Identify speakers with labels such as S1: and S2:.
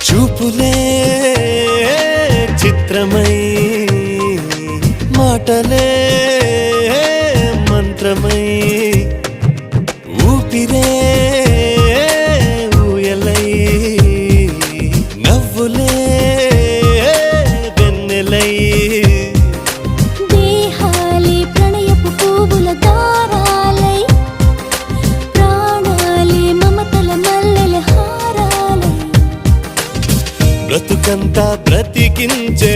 S1: చూపులే చిత్రమై మాటలే మంత్రమై ఊపిరే ఊయలై నవ్వులే వెన్నెలై
S2: దేహాలే ప్రణయపు పువ్వుల దారాలై ప్రాణాలే మమతల మల్లెల హారాలై
S1: బ్రతుకంతా బ్రతికించే